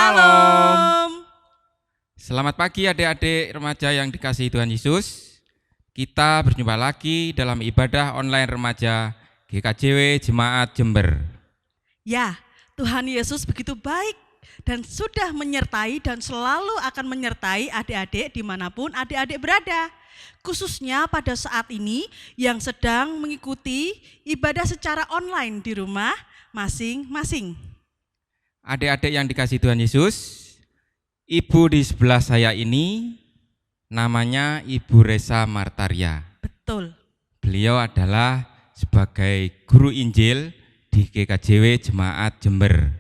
Shalom. Selamat pagi adik-adik remaja yang dikasihi Tuhan Yesus. Kita berjumpa lagi dalam ibadah online remaja GKJW Jemaat Jember. Ya, Tuhan Yesus begitu baik dan sudah menyertai dan selalu akan menyertai adik-adik dimanapun adik-adik berada. Khususnya pada saat ini yang sedang mengikuti ibadah secara online di rumah masing-masing. Adik-adik yang dikasihi Tuhan Yesus, ibu di sebelah saya ini namanya Ibu Resa Martaria. Betul. Beliau adalah sebagai guru Injil di GKJW Jemaat Jember.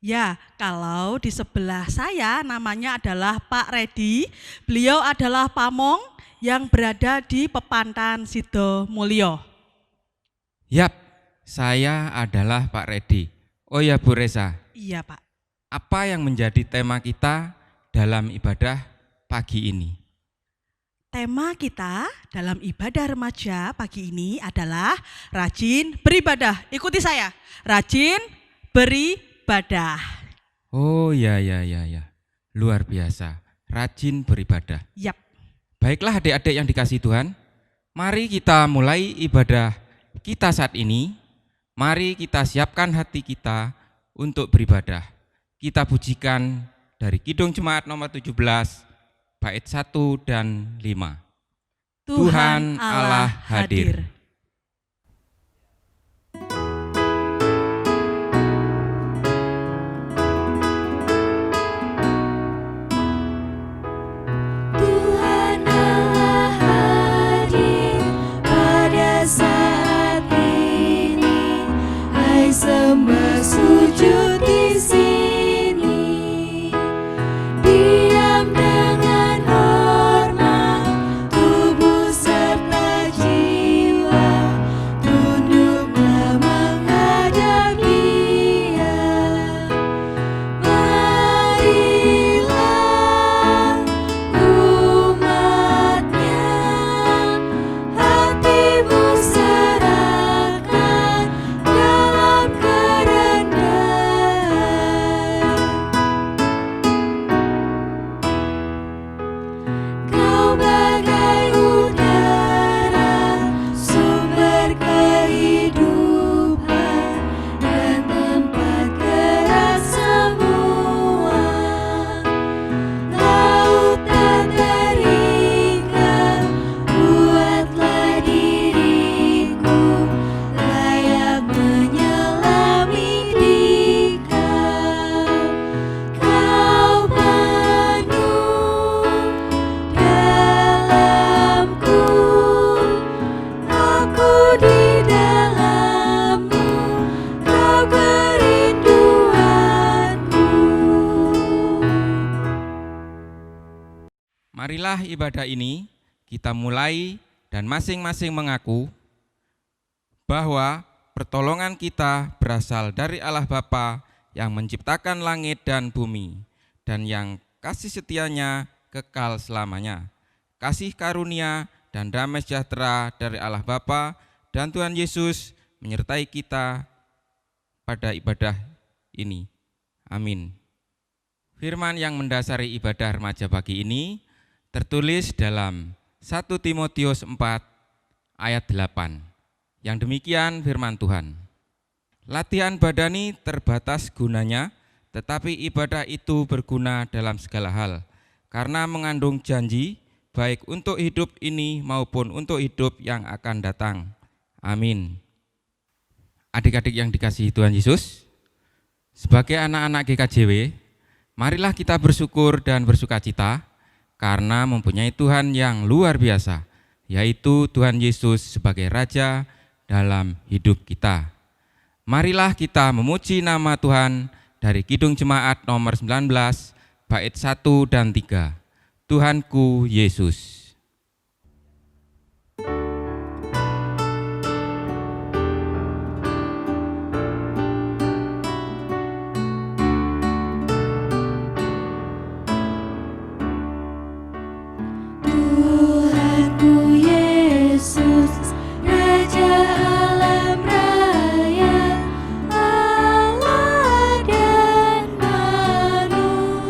Ya, kalau di sebelah saya namanya adalah Pak Redi. Beliau adalah pamong yang berada di Pepantan Sidomulyo. Yap, saya adalah Pak Redi. Oh ya Bu Resa. Iya Pak. Apa yang menjadi tema kita dalam ibadah pagi ini? Tema kita dalam ibadah remaja pagi ini adalah rajin beribadah. Ikuti saya, rajin beribadah. Oh ya. Luar biasa, rajin beribadah. Yap. Baiklah adik-adik yang dikasihi Tuhan, mari kita mulai ibadah kita saat ini. Mari kita siapkan hati kita untuk beribadah. Kita pujikan dari Kidung Jemaat nomor 17, bait 1 dan 5. Tuhan Allah hadir. Tuhan Allah hadir pada saat ini. Hai sembah sujud di sini. Diam dengan hormat, tubuh serta jiwa. Tunduklah menghadap Dia. Marilah umatnya, hatimu serahkan dalam kerendahan. Kau bagai udara, sumber kehidupan, dan tempat gerak semua. Lautan terhingga, buatlah diriku layak menyelami di Kau. Kau penuh dalamku, aku di dalammu, Kau kerinduanku. Marilah ibadah ini kita mulai dan masing-masing mengaku bahwa pertolongan kita berasal dari Allah Bapa yang menciptakan langit dan bumi dan yang kasih setianya kekal selamanya. Kasih karunia dan damai sejahtera dari Allah Bapa dan Tuhan Yesus menyertai kita pada ibadah ini. Amin. Firman yang mendasari ibadah remaja pagi ini tertulis dalam 1 Timotius 4 ayat 8. Yang demikian firman Tuhan. Latihan badani terbatas gunanya, tetapi ibadah itu berguna dalam segala hal, karena mengandung janji baik untuk hidup ini maupun untuk hidup yang akan datang. Amin. Adik-adik yang dikasihi Tuhan Yesus, sebagai anak-anak GKJW, marilah kita bersyukur dan bersukacita karena mempunyai Tuhan yang luar biasa, yaitu Tuhan Yesus sebagai Raja dalam hidup kita. Marilah kita memuji nama Tuhan dari Kidung Jemaat nomor 19, bait 1 dan 3. Tuhanku Yesus. Tuhanku Yesus, Raja alam raya, Allah dan manusia.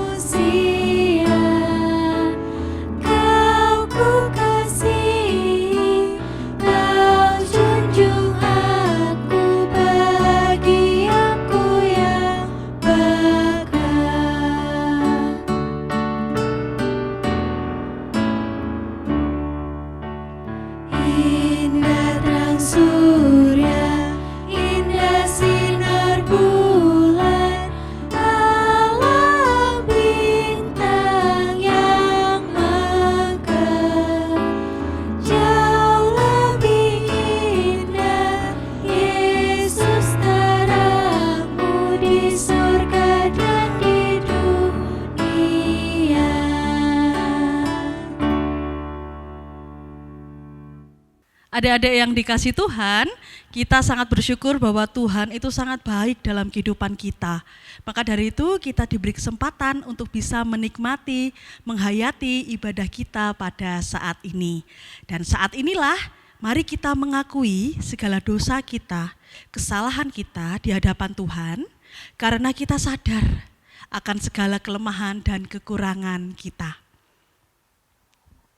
Adik-adik yang dikasih Tuhan, kita sangat bersyukur bahwa Tuhan itu sangat baik dalam kehidupan kita. Maka dari itu kita diberi kesempatan untuk bisa menikmati, menghayati ibadah kita pada saat ini. Dan saat inilah mari kita mengakui segala dosa kita, kesalahan kita di hadapan Tuhan, karena kita sadar akan segala kelemahan dan kekurangan kita.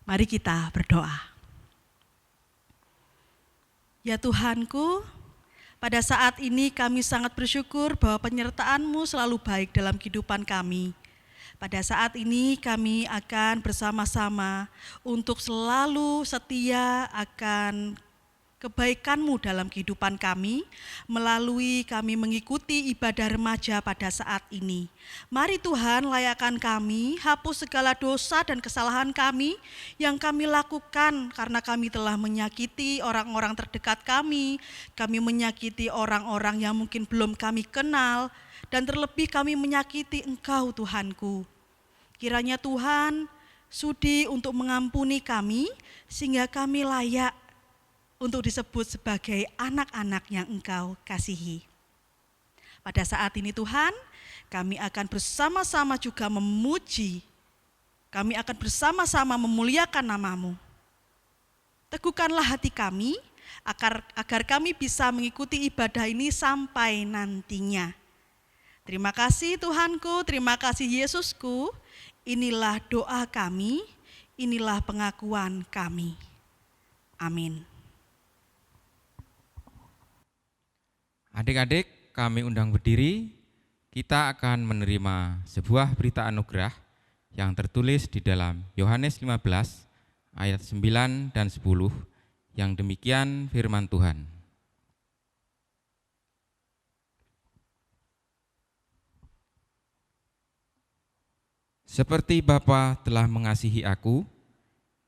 Mari kita berdoa. Ya Tuhanku, pada saat ini kami sangat bersyukur bahwa penyertaan-Mu selalu baik dalam kehidupan kami. Pada saat ini kami akan bersama-sama untuk selalu setia akan kebaikan-Mu dalam kehidupan kami, melalui kami mengikuti ibadah remaja pada saat ini. Mari Tuhan layakkan kami, hapus segala dosa dan kesalahan kami yang kami lakukan karena kami telah menyakiti orang-orang terdekat kami menyakiti orang-orang yang mungkin belum kami kenal, dan terlebih kami menyakiti Engkau Tuhanku. Kiranya Tuhan sudi untuk mengampuni kami sehingga kami layak untuk disebut sebagai anak-anak yang Engkau kasihi. Pada saat ini Tuhan, kami akan bersama-sama juga memuji, kami akan bersama-sama memuliakan nama-Mu. Teguhkanlah hati kami, agar kami bisa mengikuti ibadah ini sampai nantinya. Terima kasih Tuhanku, terima kasih Yesusku, inilah doa kami, inilah pengakuan kami. Amin. Adik-adik, kami undang berdiri, kita akan menerima sebuah berita anugerah yang tertulis di dalam Yohanes 15 ayat 9 dan 10 yang demikian firman Tuhan. Seperti Bapa telah mengasihi aku,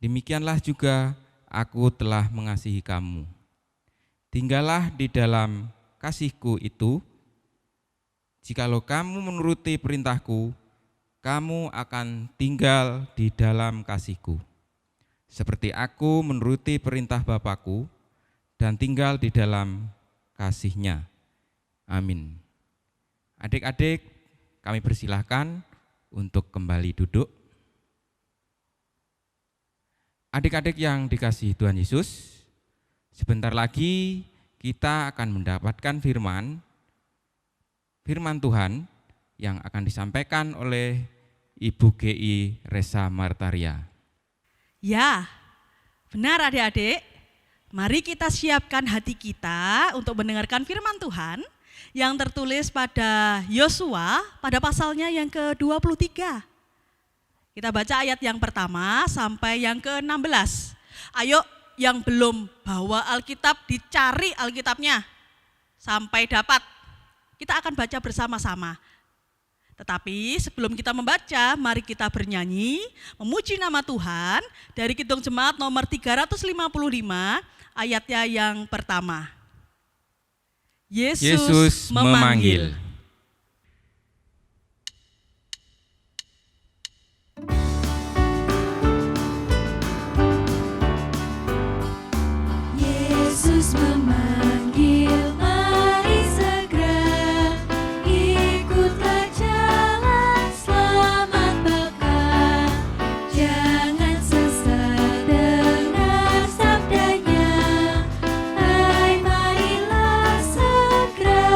demikianlah juga aku telah mengasihi kamu. Tinggallah di dalam kasihku itu, jikalau kamu menuruti perintahku, kamu akan tinggal di dalam kasihku. Seperti aku menuruti perintah Bapakku dan tinggal di dalam kasihnya. Amin. Adik-adik, kami persilahkan untuk kembali duduk. Adik-adik yang dikasihi Tuhan Yesus, sebentar lagi kita akan mendapatkan firman Tuhan yang akan disampaikan oleh Ibu GI Resa Martaria. Ya, benar adik-adik. Mari kita siapkan hati kita untuk mendengarkan firman Tuhan yang tertulis pada Yosua pada pasalnya yang ke-23. Kita baca ayat yang pertama sampai yang ke-16. Ayo yang belum bawa Alkitab, dicari Alkitabnya sampai dapat. Kita akan baca bersama-sama. Tetapi sebelum kita membaca, mari kita bernyanyi, memuji nama Tuhan dari Kidung Jemaat nomor 355, ayatnya yang pertama. Yesus memanggil. Yesus memanggil, mari segera ikutlah jalan selamat baka. Jangan sesat dengar sabdanya, hai marilah segera.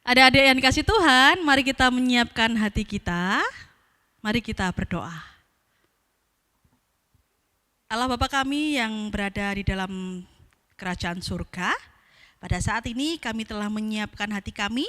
Adik-adik yang dikasih Tuhan, mari kita menyiapkan hati kita. Mari kita berdoa. Allah Bapa kami yang berada di dalam kerajaan surga, pada saat ini kami telah menyiapkan hati kami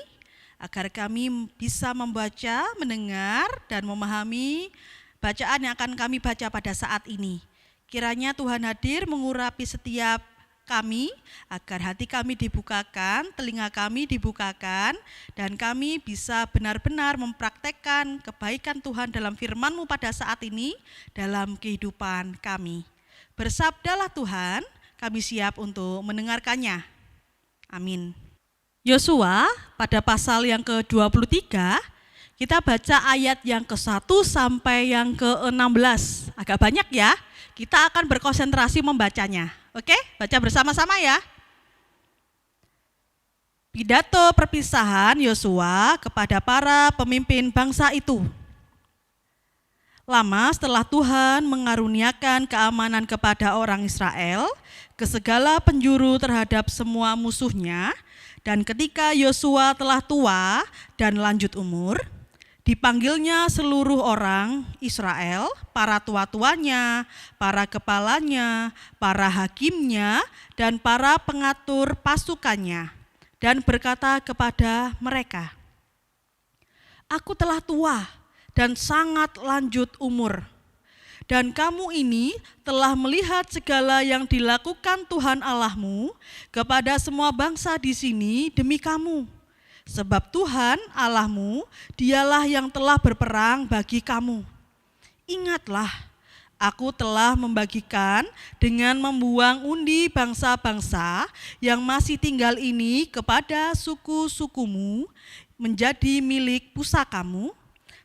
agar kami bisa membaca, mendengar, dan memahami bacaan yang akan kami baca pada saat ini. Kiranya Tuhan hadir mengurapi setiap kami, agar hati kami dibukakan, telinga kami dibukakan, dan kami bisa benar-benar mempraktekkan kebaikan Tuhan dalam firman-Mu pada saat ini dalam kehidupan kami. Bersabdalah Tuhan, kami siap untuk mendengarkannya. Amin. Yosua pada pasal yang ke-23, kita baca ayat yang ke-1 sampai yang ke-16. Agak banyak ya, kita akan berkonsentrasi membacanya. Oke, baca bersama-sama ya. Pidato perpisahan Yosua kepada para pemimpin bangsa itu. Lama setelah Tuhan mengaruniakan keamanan kepada orang Israel ke segala penjuru terhadap semua musuhnya, dan ketika Yosua telah tua dan lanjut umur, dipanggilnya seluruh orang Israel, para tua-tuanya, para kepalanya, para hakimnya, dan para pengatur pasukannya, dan berkata kepada mereka, "Aku telah tua dan sangat lanjut umur, dan kamu ini telah melihat segala yang dilakukan Tuhan Allahmu kepada semua bangsa di sini demi kamu. Sebab Tuhan Allahmu, dialah yang telah berperang bagi kamu. Ingatlah, aku telah membagikan dengan membuang undi bangsa-bangsa yang masih tinggal ini kepada suku-sukumu menjadi milik pusakamu,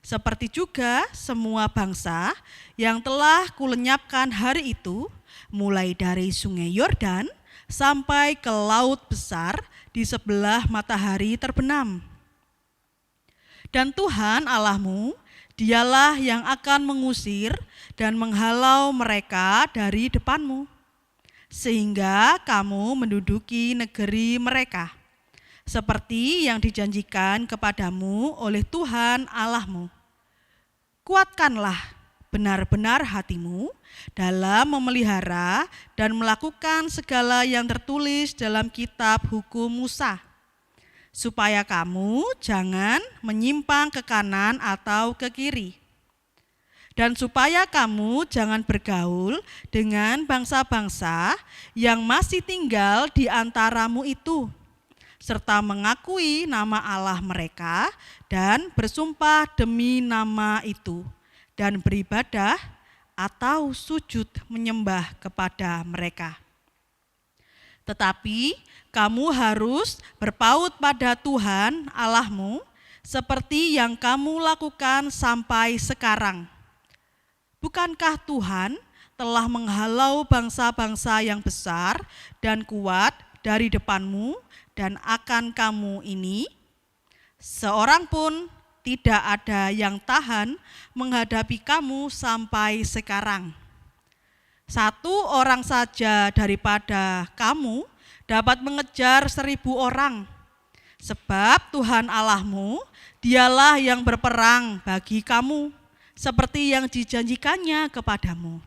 seperti juga semua bangsa yang telah kulenyapkan hari itu, mulai dari sungai Yordan sampai ke laut besar di sebelah matahari terbenam. Dan Tuhan Allahmu, dialah yang akan mengusir dan menghalau mereka dari depanmu, sehingga kamu menduduki negeri mereka, seperti yang dijanjikan kepadamu oleh Tuhan Allahmu. Kuatkanlah benar-benar hatimu dalam memelihara dan melakukan segala yang tertulis dalam kitab hukum Musa, supaya kamu jangan menyimpang ke kanan atau ke kiri, dan supaya kamu jangan bergaul dengan bangsa-bangsa yang masih tinggal di antaramu itu, serta mengakui nama Allah mereka dan bersumpah demi nama itu, dan beribadah atau sujud menyembah kepada mereka. Tetapi kamu harus berpaut pada Tuhan Allahmu seperti yang kamu lakukan sampai sekarang. Bukankah Tuhan telah menghalau bangsa-bangsa yang besar dan kuat dari depanmu dan akan kamu ini? Seorang pun tidak ada yang tahan menghadapi kamu sampai sekarang. Satu orang saja daripada kamu dapat mengejar 1.000 orang. Sebab Tuhan Allahmu, dialah yang berperang bagi kamu, seperti yang dijanjikannya kepadamu.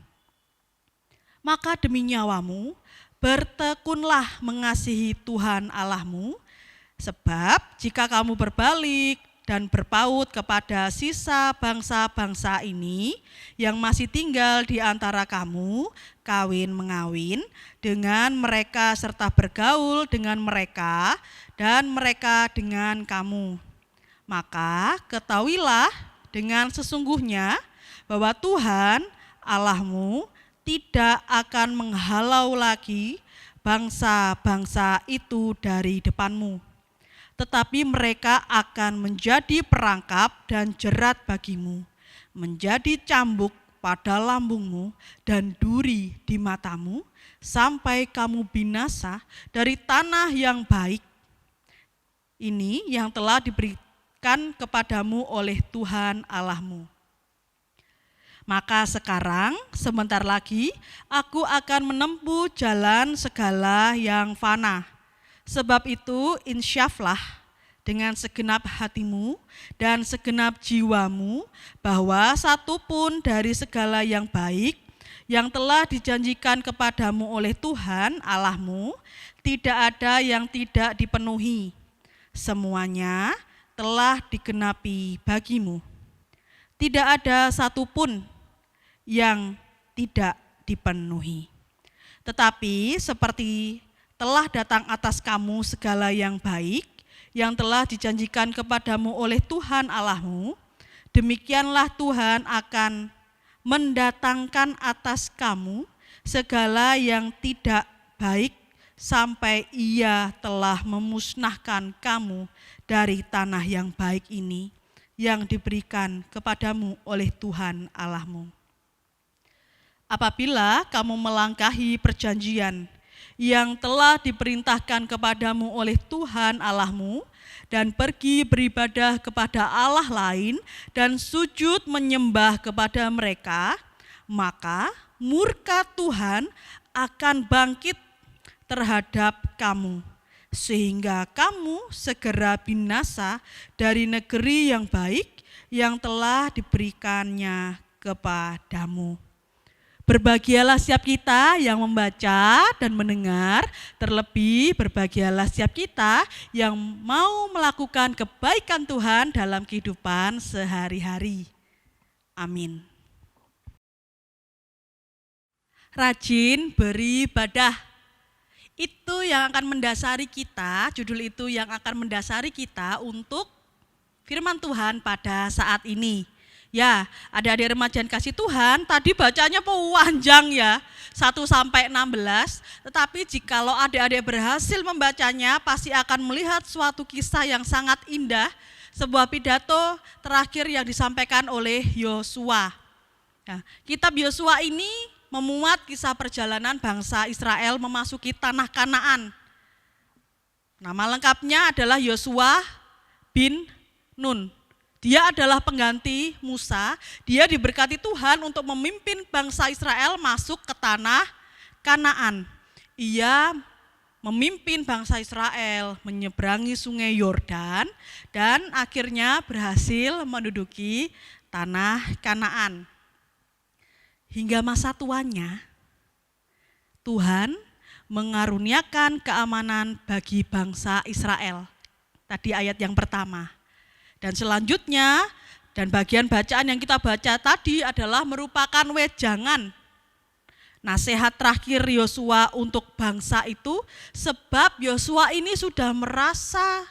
Maka demi nyawamu, bertekunlah mengasihi Tuhan Allahmu, sebab jika kamu berbalik dan berpaut kepada sisa bangsa-bangsa ini yang masih tinggal di antara kamu, kawin-mengawin dengan mereka serta bergaul dengan mereka dan mereka dengan kamu, maka ketahuilah dengan sesungguhnya bahwa Tuhan Allahmu tidak akan menghalau lagi bangsa-bangsa itu dari depanmu, tetapi mereka akan menjadi perangkap dan jerat bagimu, menjadi cambuk pada lambungmu dan duri di matamu, sampai kamu binasa dari tanah yang baik ini yang telah diberikan kepadamu oleh Tuhan Allahmu. Maka sekarang sebentar lagi aku akan menempuh jalan segala yang fana. Sebab itu insyaflah dengan segenap hatimu dan segenap jiwamu bahwa satupun dari segala yang baik yang telah dijanjikan kepadamu oleh Tuhan Allahmu tidak ada yang tidak dipenuhi. Semuanya telah digenapi bagimu. Tidak ada satupun yang tidak dipenuhi. Tetapi seperti telah datang atas kamu segala yang baik yang telah dijanjikan kepadamu oleh Tuhan Allahmu, demikianlah Tuhan akan mendatangkan atas kamu segala yang tidak baik sampai Ia telah memusnahkan kamu dari tanah yang baik ini yang diberikan kepadamu oleh Tuhan Allahmu. Apabila kamu melangkahi perjanjian yang telah diperintahkan kepadamu oleh Tuhan Allahmu dan pergi beribadah kepada Allah lain dan sujud menyembah kepada mereka, maka murka Tuhan akan bangkit terhadap kamu, sehingga kamu segera binasa dari negeri yang baik yang telah diberikannya kepadamu. Berbahagialah setiap kita yang membaca dan mendengar, terlebih berbahagialah setiap kita yang mau melakukan kebaikan Tuhan dalam kehidupan sehari-hari. Amin. Rajin beribadah. Itu yang akan mendasari kita, judul itu yang akan mendasari kita untuk firman Tuhan pada saat ini. Ya, adik-adik remaja yang kasih Tuhan, tadi bacanya panjang ya, 1-16, tetapi jikalau adik-adik berhasil membacanya, pasti akan melihat suatu kisah yang sangat indah, sebuah pidato terakhir yang disampaikan oleh Yosua. Nah, kitab Yosua ini memuat kisah perjalanan bangsa Israel memasuki tanah Kanaan. Nama lengkapnya adalah Yosua bin Nun. Dia adalah pengganti Musa, dia diberkati Tuhan untuk memimpin bangsa Israel masuk ke tanah Kanaan. Ia memimpin bangsa Israel menyeberangi sungai Yordan dan akhirnya berhasil menduduki tanah Kanaan. Hingga masa tuanya, Tuhan mengaruniakan keamanan bagi bangsa Israel. Tadi ayat yang pertama. Dan selanjutnya, dan bagian bacaan yang kita baca tadi adalah merupakan wejangan. Nasihat terakhir Yosua untuk bangsa itu, sebab Yosua ini sudah merasa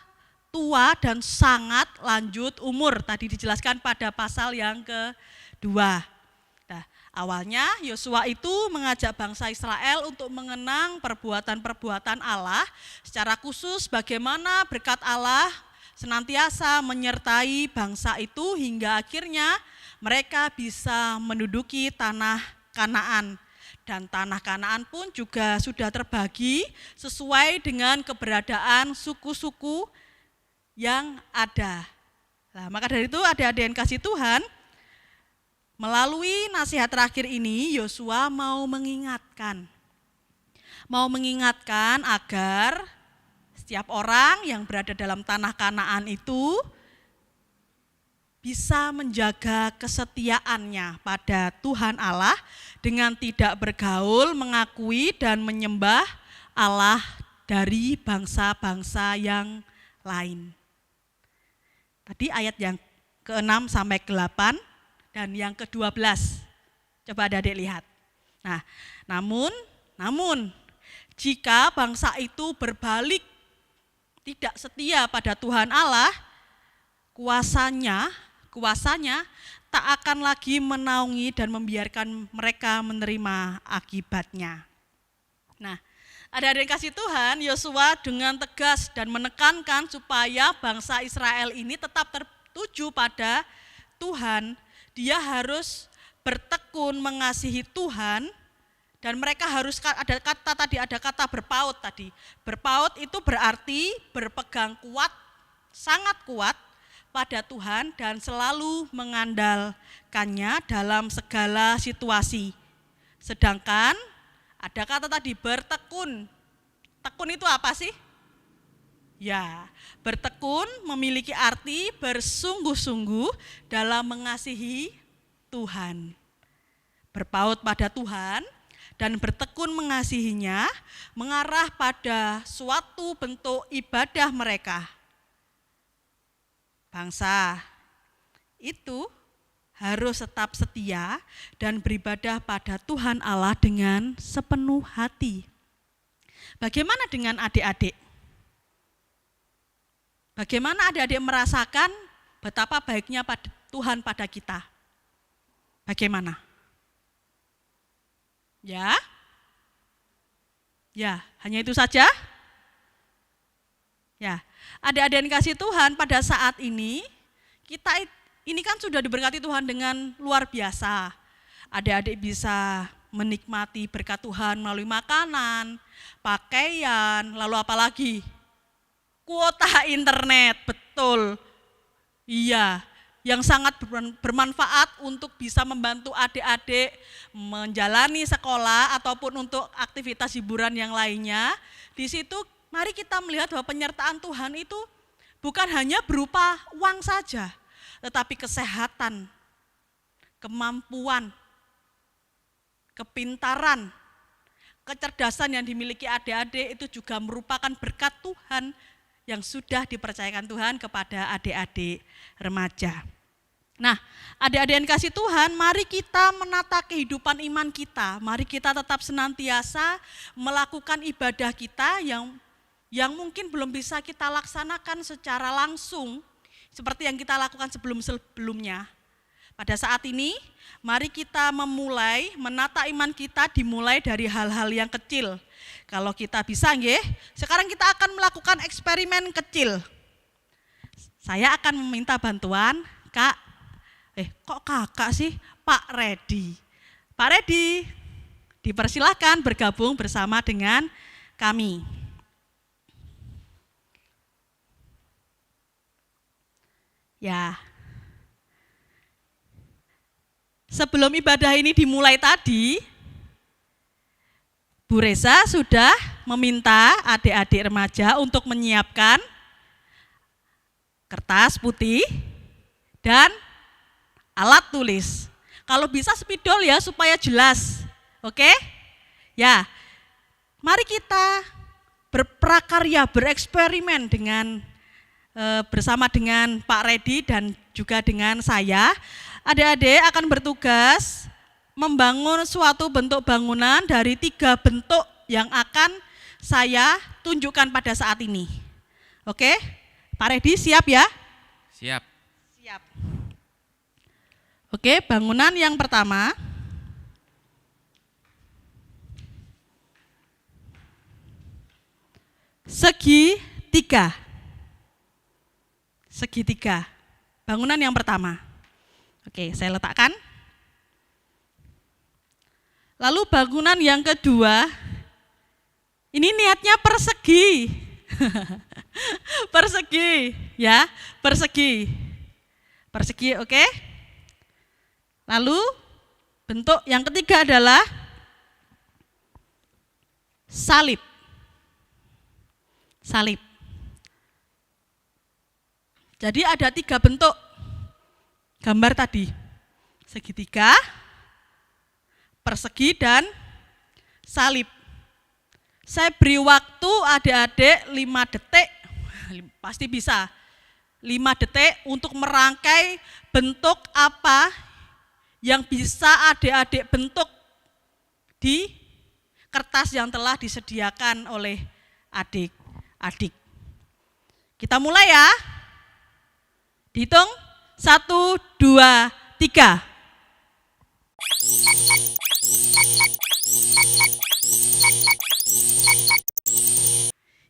tua dan sangat lanjut umur. Tadi dijelaskan pada pasal yang kedua. Nah, awalnya Yosua itu mengajak bangsa Israel untuk mengenang perbuatan-perbuatan Allah, secara khusus bagaimana berkat Allah senantiasa menyertai bangsa itu hingga akhirnya mereka bisa menduduki tanah Kanaan. Dan tanah Kanaan pun juga sudah terbagi sesuai dengan keberadaan suku-suku yang ada. Nah, maka dari itu adik-adik yang kasih Tuhan, melalui nasihat terakhir ini Yosua mau mengingatkan agar setiap orang yang berada dalam tanah Kanaan itu bisa menjaga kesetiaannya pada Tuhan Allah dengan tidak bergaul, mengakui dan menyembah Allah dari bangsa-bangsa yang lain. Tadi ayat yang ke-6 sampai ke-8 dan yang ke-12. Coba adik-adik lihat. Nah, namun jika bangsa itu berbalik tidak setia pada Tuhan Allah, kuasanya tak akan lagi menaungi dan membiarkan mereka menerima akibatnya. Nah, adik-adik yang kasih Tuhan, Yosua dengan tegas dan menekankan supaya bangsa Israel ini tetap tertuju pada Tuhan. Dia harus bertekun mengasihi Tuhan. Dan mereka harus ada kata berpaut tadi. Berpaut itu berarti berpegang kuat, sangat kuat pada Tuhan dan selalu mengandalkannya dalam segala situasi. Sedangkan ada kata tadi bertekun. Tekun itu apa sih? Ya, bertekun memiliki arti bersungguh-sungguh dalam mengasihi Tuhan. Berpaut pada Tuhan dan bertekun mengasihinya mengarah pada suatu bentuk ibadah mereka. Bangsa itu harus tetap setia dan beribadah pada Tuhan Allah dengan sepenuh hati. Bagaimana dengan adik-adik? Bagaimana adik-adik merasakan betapa baiknya Tuhan pada kita? Bagaimana? Ya? Ya, hanya itu saja? Ya, adik-adik yang kasih Tuhan pada saat ini, kita ini kan sudah diberkati Tuhan dengan luar biasa. Adik-adik bisa menikmati berkat Tuhan melalui makanan, pakaian, lalu apa lagi? Kuota internet, betul. Iya, yang sangat bermanfaat untuk bisa membantu adik-adik menjalani sekolah ataupun untuk aktivitas hiburan yang lainnya. Di situ mari kita melihat bahwa penyertaan Tuhan itu bukan hanya berupa uang saja, tetapi kesehatan, kemampuan, kepintaran, kecerdasan yang dimiliki adik-adik itu juga merupakan berkat Tuhan yang sudah dipercayakan Tuhan kepada adik-adik remaja. Nah, adik-adik yang kasih Tuhan, mari kita menata kehidupan iman kita. Mari kita tetap senantiasa melakukan ibadah kita yang mungkin belum bisa kita laksanakan secara langsung seperti yang kita lakukan sebelum-sebelumnya. Pada saat ini, mari kita memulai menata iman kita dimulai dari hal-hal yang kecil. Kalau kita bisa, nggih, sekarang kita akan melakukan eksperimen kecil. Saya akan meminta bantuan kok kakak sih? Pak Redi. Pak Redi, dipersilahkan bergabung bersama dengan kami. Ya. Sebelum ibadah ini dimulai tadi, Bu Reza sudah meminta adik-adik remaja untuk menyiapkan kertas putih dan alat tulis. Kalau bisa spidol ya supaya jelas. Oke? Ya. Mari kita berprakarya, bereksperimen dengan bersama dengan Pak Redi dan juga dengan saya. Adik-adik akan bertugas membangun suatu bentuk bangunan dari 3 bentuk yang akan saya tunjukkan pada saat ini. Oke? Pak Redi siap ya? Siap. Siap. Oke, bangunan yang pertama. Segitiga. Segitiga. Bangunan yang pertama. Oke, saya letakkan. Lalu bangunan yang kedua, ini niatnya persegi. Persegi, ya, persegi. Persegi, oke. Lalu bentuk yang ketiga adalah salib. Salib. Jadi ada 3 bentuk gambar tadi. Segitiga, persegi, dan salib. Saya beri waktu adik-adik 5 detik, pasti bisa, 5 detik untuk merangkai bentuk apa yang bisa adik-adik bentuk di kertas yang telah disediakan oleh adik-adik. Kita mulai ya. Dihitung, 1, 2, 3.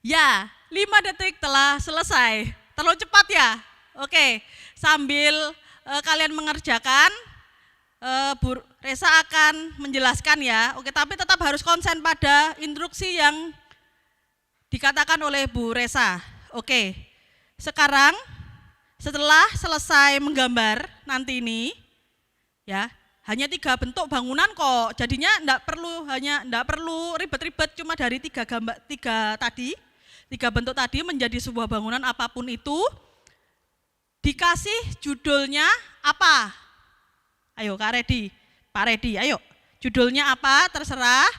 Ya, 5 detik telah selesai. Terlalu cepat ya? Oke, sambil kalian mengerjakan, Bu Reza akan menjelaskan ya. Oke, tapi tetap harus konsen pada instruksi yang dikatakan oleh Bu Reza. Oke, sekarang setelah selesai menggambar nanti ini, ya, hanya 3 bentuk bangunan kok. Jadinya enggak perlu ribet-ribet cuma dari 3 gambar, 3 tadi. Tiga bentuk tadi menjadi sebuah bangunan apapun itu, dikasih judulnya apa? Ayo Kak Redi, Pak Redi, ayo. Judulnya apa? Terserah.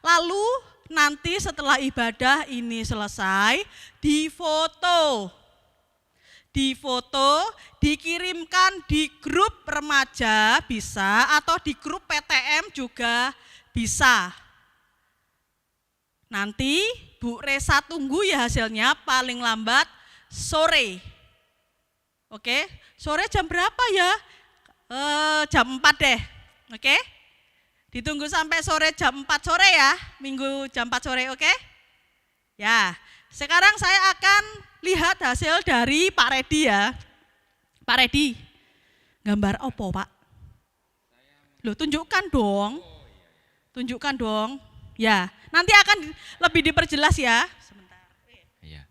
Lalu nanti setelah ibadah ini selesai, difoto, dikirimkan di grup remaja bisa atau di grup PTM juga bisa. Nanti Bu Resa tunggu ya hasilnya paling lambat sore. Oke, sore jam berapa ya? Jam 4 deh, oke? Ditunggu sampai sore jam 4 sore ya, Minggu jam 4 sore, oke? Ya, sekarang saya akan lihat hasil dari Pak Redi ya. Pak Redi, gambar opo Pak? Loh tunjukkan dong. Ya, nanti akan lebih diperjelas ya. Sebentar. Ya.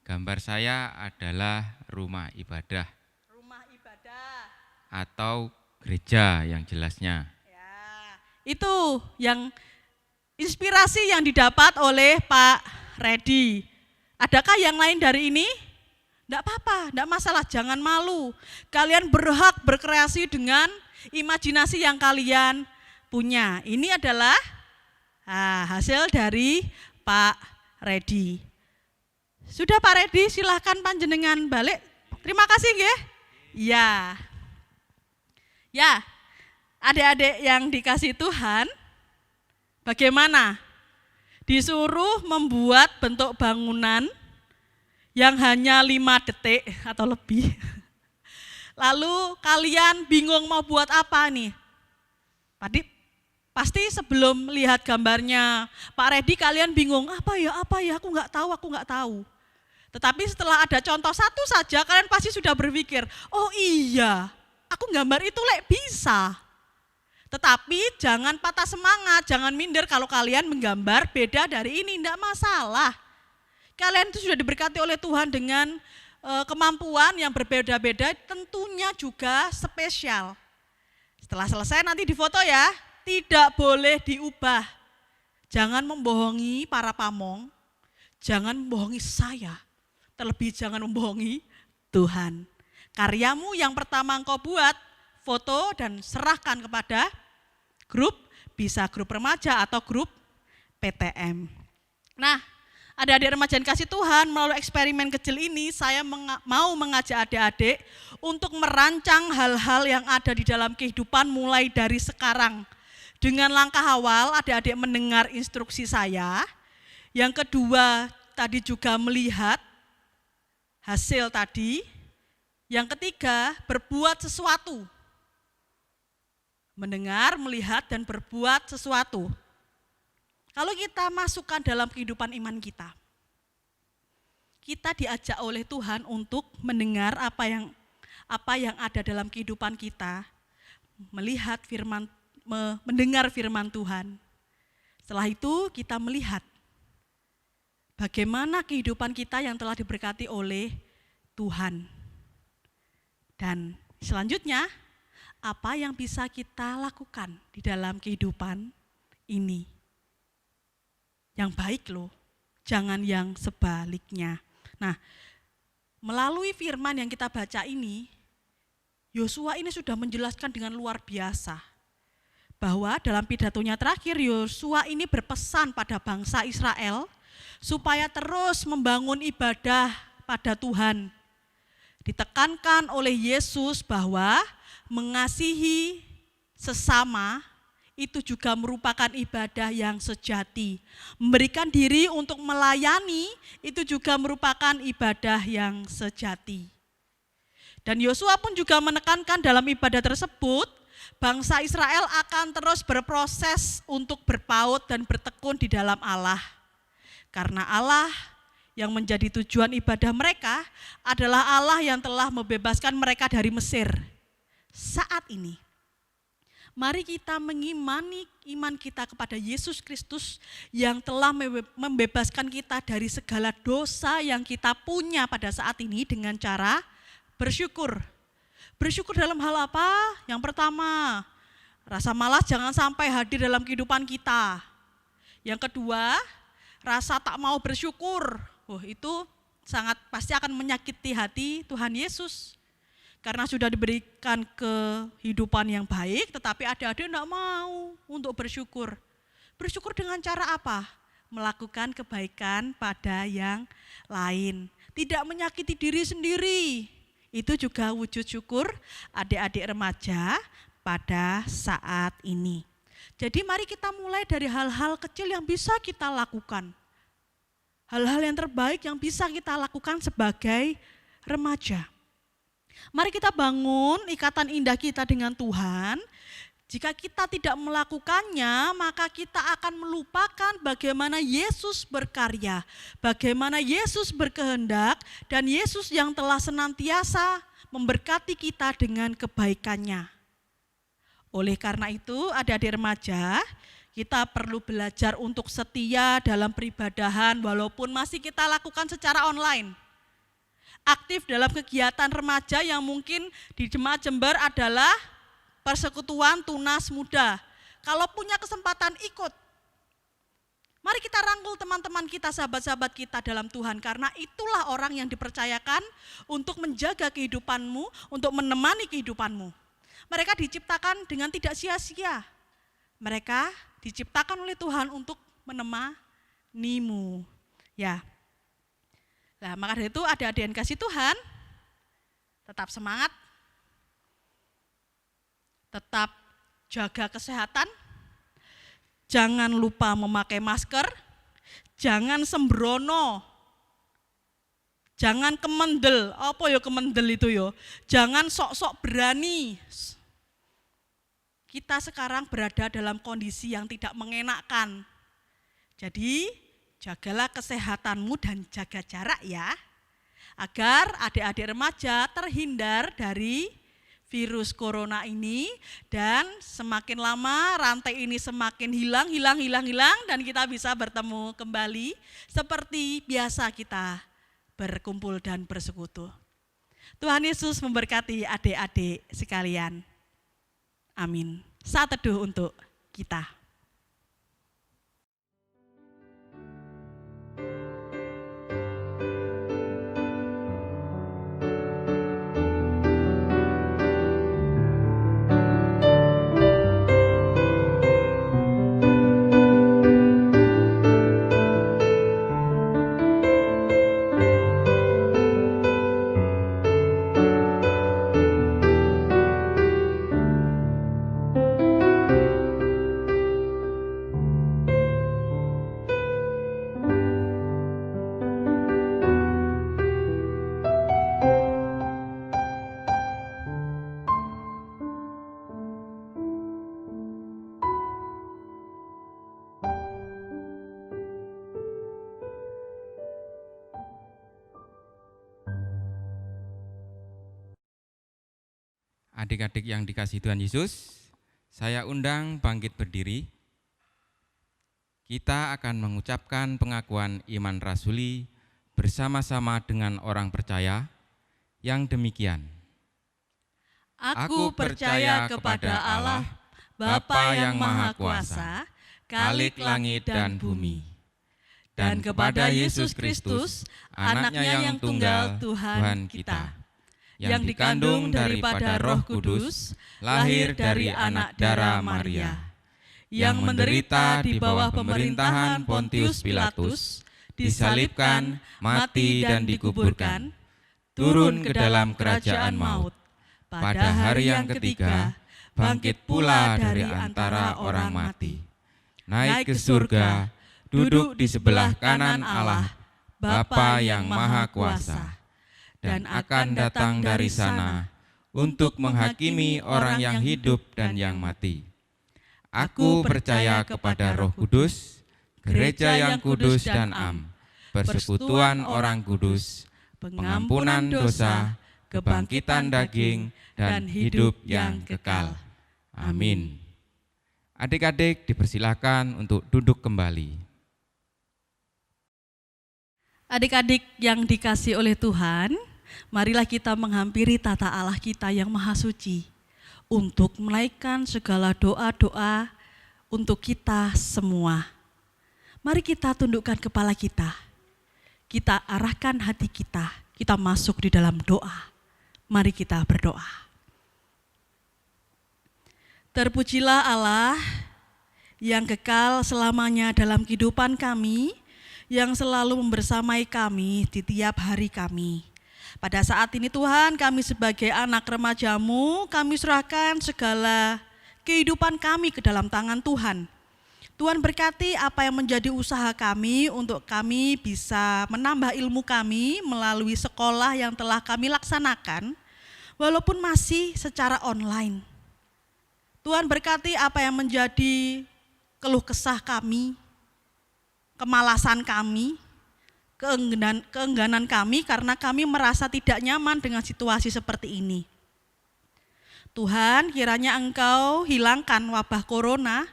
Gambar saya adalah rumah ibadah Rumah ibadah. atau gereja yang jelasnya. Ya, itu yang inspirasi yang didapat oleh Pak Redi. Adakah yang lain dari ini? Enggak apa-apa, enggak masalah, jangan malu. Kalian berhak berkreasi dengan imajinasi yang kalian punya. Ini adalah hasil dari Pak Redi. Sudah Pak Redi, silahkan panjenengan balik. Terima kasih nggih. Ya. Ya, adik-adik yang dikasih Tuhan, bagaimana? Disuruh membuat bentuk bangunan yang hanya 5 detik atau lebih. Lalu kalian bingung mau buat apa nih? Pasti sebelum lihat gambarnya Pak Redi kalian bingung, apa ya, aku nggak tahu. Tetapi setelah ada contoh satu saja kalian pasti sudah berpikir, oh iya, aku gambar itu bisa. Tetapi jangan patah semangat, jangan minder kalau kalian menggambar beda dari ini, tidak masalah. Kalian itu sudah diberkati oleh Tuhan dengan kemampuan yang berbeda-beda, tentunya juga spesial. Setelah selesai nanti difoto ya, tidak boleh diubah. Jangan membohongi para pamong, jangan membohongi saya, terlebih jangan membohongi Tuhan. Karyamu yang pertama engkau buat, foto dan serahkan kepada grup, bisa grup remaja atau grup PTM. Nah, adik-adik remaja yang kasih Tuhan, melalui eksperimen kecil ini saya mau mengajak adik-adik untuk merancang hal-hal yang ada di dalam kehidupan mulai dari sekarang. Dengan langkah awal, adik-adik mendengar instruksi saya. Yang kedua, tadi juga melihat hasil tadi. Yang ketiga, berbuat sesuatu. Mendengar, melihat, dan berbuat sesuatu. Kalau kita masukkan dalam kehidupan iman kita, kita diajak oleh Tuhan untuk mendengar apa yang ada dalam kehidupan kita, melihat mendengar firman Tuhan. Setelah itu kita melihat bagaimana kehidupan kita yang telah diberkati oleh Tuhan. Dan selanjutnya, apa yang bisa kita lakukan di dalam kehidupan ini. Yang baik loh, jangan yang sebaliknya. Nah, melalui firman yang kita baca ini, Yosua ini sudah menjelaskan dengan luar biasa. Bahwa dalam pidatonya terakhir, Yosua ini berpesan pada bangsa Israel supaya terus membangun ibadah pada Tuhan. Ditekankan oleh Yesus bahwa mengasihi sesama itu juga merupakan ibadah yang sejati. Memberikan diri untuk melayani itu juga merupakan ibadah yang sejati. Dan Yosua pun juga menekankan dalam ibadah tersebut, bangsa Israel akan terus berproses untuk berpaut dan bertekun di dalam Allah. Karena Allah yang menjadi tujuan ibadah mereka adalah Allah yang telah membebaskan mereka dari Mesir. Saat ini, mari kita mengimani iman kita kepada Yesus Kristus yang telah membebaskan kita dari segala dosa yang kita punya pada saat ini dengan cara bersyukur. Bersyukur dalam hal apa? Yang pertama, rasa malas jangan sampai hadir dalam kehidupan kita. Yang kedua, rasa tak mau bersyukur Itu sangat pasti akan menyakiti hati Tuhan Yesus. Karena sudah diberikan kehidupan yang baik, tetapi adik-adik tidak mau untuk bersyukur. Bersyukur dengan cara apa? Melakukan kebaikan pada yang lain. Tidak menyakiti diri sendiri. Itu juga wujud syukur adik-adik remaja pada saat ini. Jadi mari kita mulai dari hal-hal kecil yang bisa kita lakukan. Hal-hal yang terbaik yang bisa kita lakukan sebagai remaja. Mari kita bangun ikatan indah kita dengan Tuhan. Jika kita tidak melakukannya, maka kita akan melupakan bagaimana Yesus berkarya, bagaimana Yesus berkehendak, dan Yesus yang telah senantiasa memberkati kita dengan kebaikannya. Oleh karena itu, adik-adik remaja, kita perlu belajar untuk setia dalam peribadahan walaupun masih kita lakukan secara online. Aktif dalam kegiatan remaja yang mungkin di Jemaat Jember adalah persekutuan tunas muda. Kalau punya kesempatan ikut. Mari kita rangkul teman-teman kita, sahabat-sahabat kita dalam Tuhan, karena itulah orang yang dipercayakan untuk menjaga kehidupanmu, untuk menemani kehidupanmu. Mereka diciptakan dengan tidak sia-sia. Mereka diciptakan oleh Tuhan untuk menemanimu. Ya. Nah, maka dari itu adik-adik yang kasih Tuhan, tetap semangat, tetap jaga kesehatan, jangan lupa memakai masker, jangan sembrono, jangan kemendel, apa ya kemendel itu ya, jangan sok-sok berani. Kita sekarang berada dalam kondisi yang tidak mengenakkan, jadi jagalah kesehatanmu dan jaga jarak ya, agar adik-adik remaja terhindar dari virus corona ini, dan semakin lama rantai ini semakin hilang, dan kita bisa bertemu kembali seperti biasa kita berkumpul dan bersekutu. Tuhan Yesus memberkati adik-adik sekalian. Amin. Saat teduh untuk kita. Adik-adik yang dikasihi Tuhan Yesus, saya undang bangkit berdiri. Kita akan mengucapkan pengakuan iman rasuli bersama-sama dengan orang percaya yang demikian. Aku percaya kepada Allah, Bapa yang Maha Kuasa, Khalik langit dan bumi, dan kepada Yesus Kristus, Anaknya yang tunggal Tuhan kita, yang dikandung daripada Roh Kudus, lahir dari anak darah Maria, yang menderita di bawah pemerintahan Pontius Pilatus, disalibkan, mati dan dikuburkan, turun ke dalam kerajaan maut. Pada hari yang ketiga, bangkit pula dari antara orang mati, naik ke surga, duduk di sebelah kanan Allah, Bapa yang Maha Kuasa, dan akan datang dari sana untuk menghakimi orang yang hidup dan yang mati. Aku percaya kepada Roh Kudus, gereja yang kudus dan am, persekutuan orang kudus, pengampunan dosa, kebangkitan daging, dan hidup yang kekal. Amin. Adik-adik dipersilakan untuk duduk kembali. Adik-adik yang dikasihi oleh Tuhan, marilah kita menghampiri tata Allah kita yang maha suci untuk menaikkan segala doa-doa untuk kita semua. Mari kita tundukkan kepala kita. kita arahkan hati kita masuk di dalam doa. Mari kita berdoa. Terpujilah Allah yang kekal selamanya dalam kehidupan kami, yang selalu membersamai kami di tiap hari kami. Pada saat ini Tuhan, kami sebagai anak remaja-Mu, kami serahkan segala kehidupan kami ke dalam tangan Tuhan. Tuhan berkati apa yang menjadi usaha kami untuk kami bisa menambah ilmu kami melalui sekolah yang telah kami laksanakan, walaupun masih secara online. Tuhan berkati apa yang menjadi keluh kesah kami, kemalasan kami, keengganan kami karena kami merasa tidak nyaman dengan situasi seperti ini. Tuhan, kiranya Engkau hilangkan wabah corona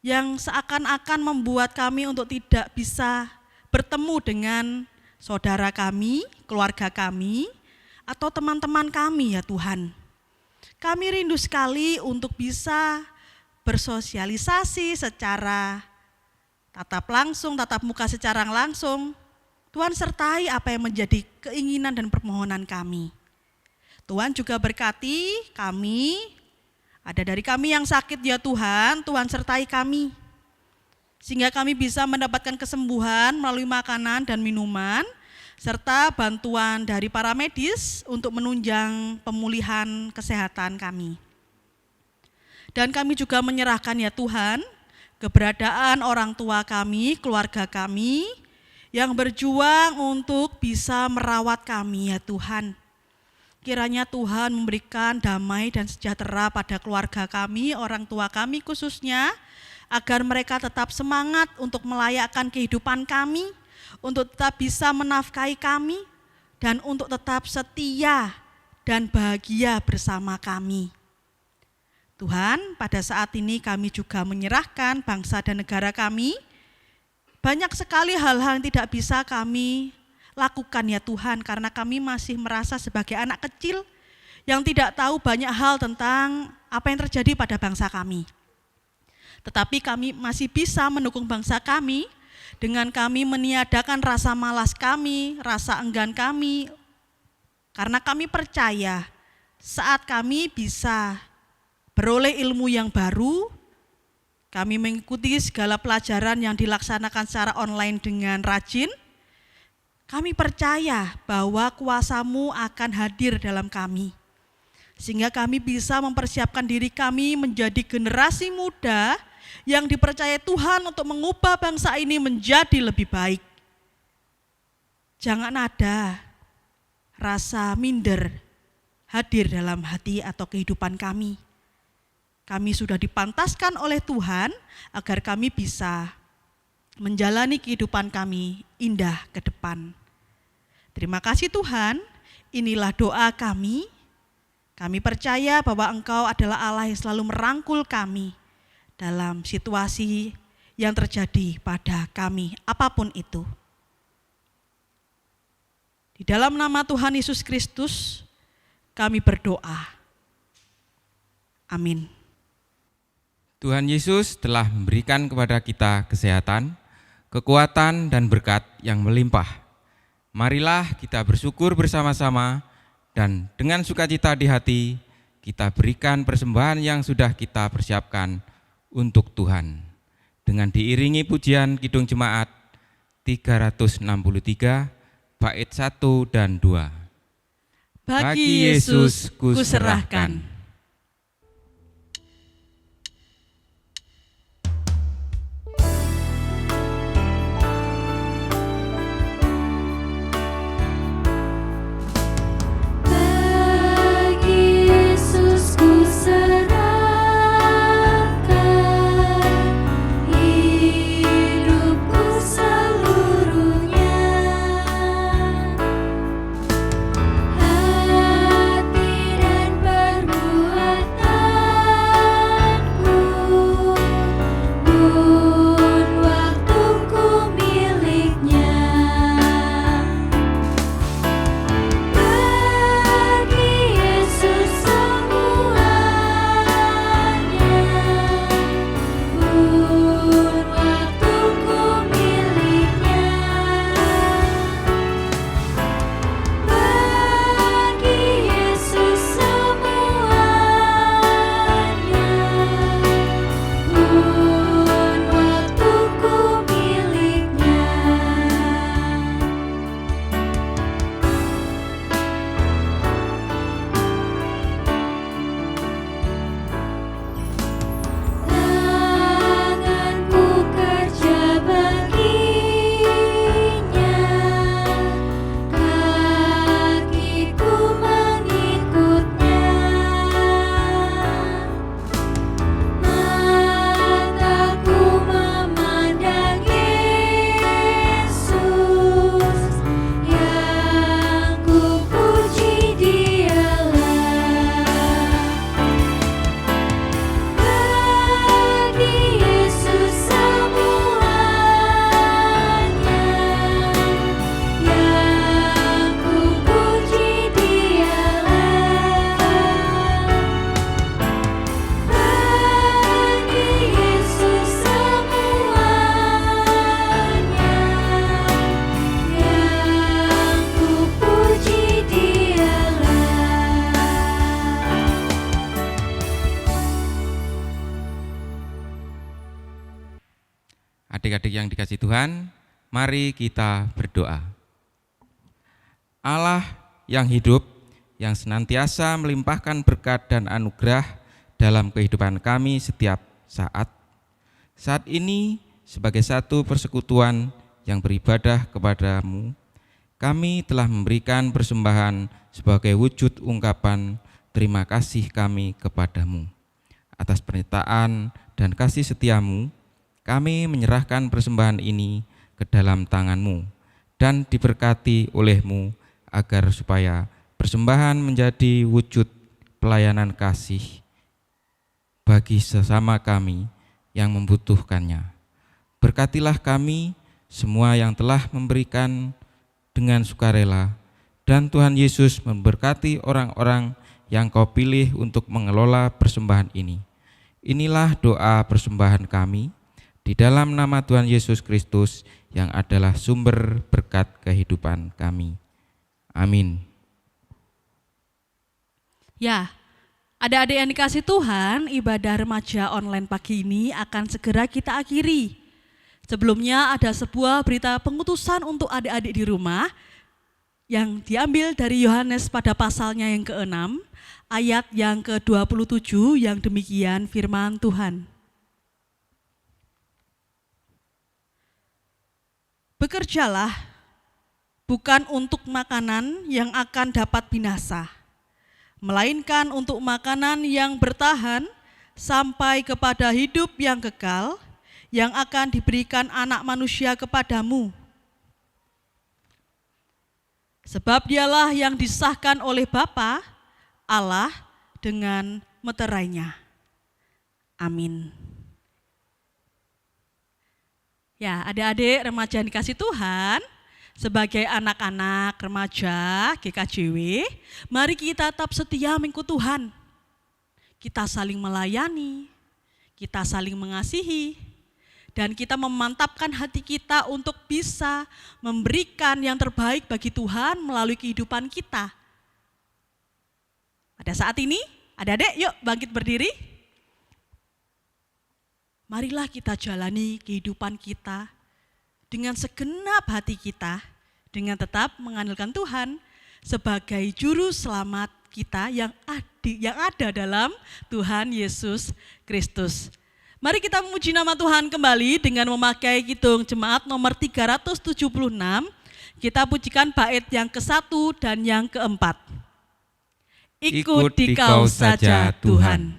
yang seakan-akan membuat kami untuk tidak bisa bertemu dengan saudara kami, keluarga kami, atau teman-teman kami ya Tuhan. Kami rindu sekali untuk bisa bersosialisasi secara tatap muka secara langsung. Tuhan sertai apa yang menjadi keinginan dan permohonan kami. Tuhan juga berkati kami, ada dari kami yang sakit ya Tuhan, Tuhan sertai kami. Sehingga kami bisa mendapatkan kesembuhan melalui makanan dan minuman, serta bantuan dari para medis untuk menunjang pemulihan kesehatan kami. Dan kami juga menyerahkan ya Tuhan, keberadaan orang tua kami, keluarga kami, yang berjuang untuk bisa merawat kami ya Tuhan. Kiranya Tuhan memberikan damai dan sejahtera pada keluarga kami, orang tua kami khususnya, agar mereka tetap semangat untuk melayakkan kehidupan kami, untuk tetap bisa menafkahi kami, dan untuk tetap setia dan bahagia bersama kami. Tuhan, pada saat ini kami juga menyerahkan bangsa dan negara kami. Banyak sekali hal-hal yang tidak bisa kami lakukan ya Tuhan, karena kami masih merasa sebagai anak kecil yang tidak tahu banyak hal tentang apa yang terjadi pada bangsa kami. Tetapi kami masih bisa mendukung bangsa kami dengan kami meniadakan rasa malas kami, rasa enggan kami, karena kami percaya saat kami bisa beroleh ilmu yang baru, kami mengikuti segala pelajaran yang dilaksanakan secara online dengan rajin. Kami percaya bahwa kuasa-Mu akan hadir dalam kami. Sehingga kami bisa mempersiapkan diri kami menjadi generasi muda yang dipercaya Tuhan untuk mengubah bangsa ini menjadi lebih baik. Jangan ada rasa minder hadir dalam hati atau kehidupan kami. Kami sudah dipantaskan oleh Tuhan agar kami bisa menjalani kehidupan kami indah ke depan. Terima kasih Tuhan, inilah doa kami. Kami percaya bahwa Engkau adalah Allah yang selalu merangkul kami dalam situasi yang terjadi pada kami, apapun itu. Di dalam nama Tuhan Yesus Kristus, kami berdoa. Amin. Tuhan Yesus telah memberikan kepada kita kesehatan, kekuatan, dan berkat yang melimpah. Marilah kita bersyukur bersama-sama dan dengan sukacita di hati kita berikan persembahan yang sudah kita persiapkan untuk Tuhan. Dengan diiringi pujian Kidung Jemaat 363 bait 1 dan 2. Bagi Yesus kuserahkan. Hati dan Adik-adik yang dikasihi Tuhan, mari kita berdoa. Allah yang hidup, yang senantiasa melimpahkan berkat dan anugerah dalam kehidupan kami setiap saat. Saat ini sebagai satu persekutuan yang beribadah kepadamu, kami telah memberikan persembahan sebagai wujud ungkapan terima kasih kami kepadamu. Atas pernyataan dan kasih setiamu, kami menyerahkan persembahan ini ke dalam tangan-Mu dan diberkati oleh-Mu agar supaya persembahan menjadi wujud pelayanan kasih bagi sesama kami yang membutuhkannya. Berkatilah kami semua yang telah memberikan dengan sukarela, dan Tuhan Yesus memberkati orang-orang yang Kau pilih untuk mengelola persembahan ini. Inilah doa persembahan kami di dalam nama Tuhan Yesus Kristus yang adalah sumber berkat kehidupan kami. Amin. Ya, adik-adik yang dikasih Tuhan, ibadah remaja online pagi ini akan segera kita akhiri. Sebelumnya ada sebuah berita pengutusan untuk adik-adik di rumah yang diambil dari Yohanes pada pasalnya yang ke-6, ayat yang ke-27 yang demikian firman Tuhan. Bekerjalah bukan untuk makanan yang akan dapat binasa, melainkan untuk makanan yang bertahan sampai kepada hidup yang kekal, yang akan diberikan Anak Manusia kepadamu. Sebab dialah yang disahkan oleh Bapa Allah dengan meterainya. Amin. Ya, adik-adik remaja yang dikasih Tuhan, sebagai anak-anak remaja GKJW, mari kita tetap setia mengikut Tuhan. Kita saling melayani, kita saling mengasihi, dan kita memantapkan hati kita untuk bisa memberikan yang terbaik bagi Tuhan melalui kehidupan kita. Pada saat ini, adik-adik yuk bangkit berdiri. Marilah kita jalani kehidupan kita dengan segenap hati kita, dengan tetap mengandalkan Tuhan sebagai juru selamat kita yang ada dalam Tuhan Yesus Kristus. Mari kita memuji nama Tuhan kembali dengan memakai kidung jemaat nomor 376. Kita pujikan bait yang ke-1 dan yang ke-4. Ikut di Kau saja Tuhan.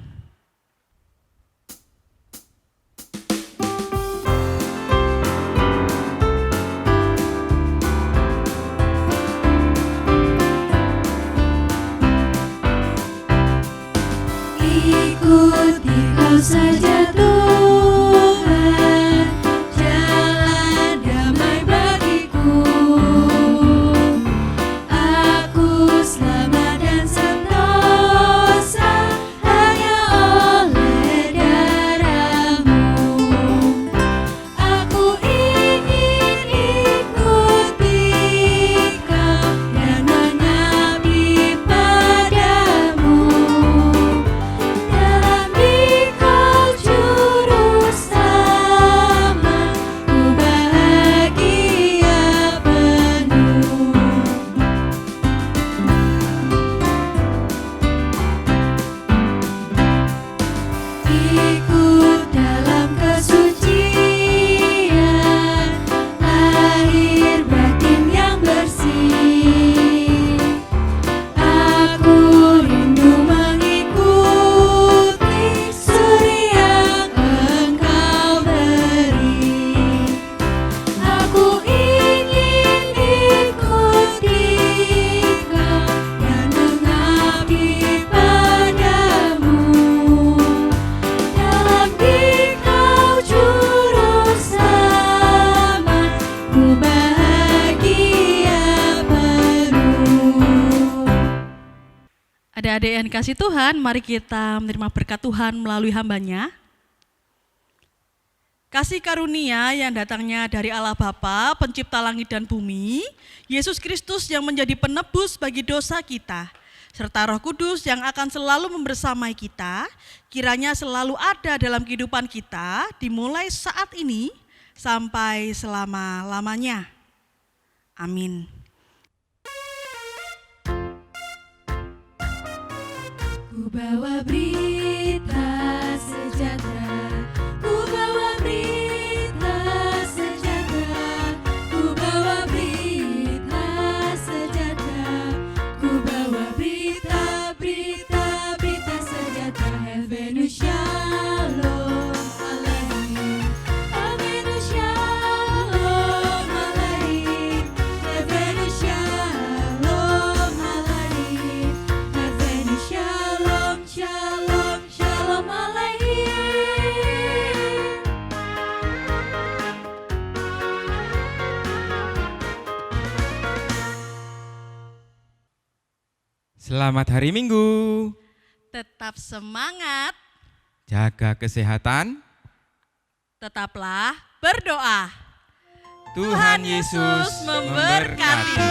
Ikuti Kau saja Tuhan, jalan damai bagiku. Aku selamat dan sentosa hanya oleh darah-Mu. Aku ingin ikuti Kau dan mengabdi padamu. Dalam Dikau juru selamat, ku bahagia penuh. Ikut dalam kesucian, lahir batin yang bersih. Aku rindu mengikuti suri yang Engkau beri. Aku ingin ikuti Kau dan mengabdi padamu. Dalam Dikau juru selamat, ku bahagia penuh. Adik-adik yang dikasih Tuhan, mari kita menerima berkat Tuhan melalui hamba-Nya. Kasih karunia yang datangnya dari Allah Bapa, pencipta langit dan bumi, Yesus Kristus yang menjadi penebus bagi dosa kita, serta Roh Kudus yang akan selalu membersamai kita, kiranya selalu ada dalam kehidupan kita, dimulai saat ini sampai selama-lamanya. Amin. Ku bawa berita sejahtera, ku bawa berita sejahtera, ku bawa berita sejahtera, ku bawa berita, berita, berita sejahtera. Havenu shalom aleichem, Havenu shalom aleichem, Havenu shalom aleichem, Havenu shalom, shalom, shalom aleichem. Selamat hari Minggu. Tetap semangat, Jaga kesehatan. tetaplah berdoa. Tuhan Yesus memberkati.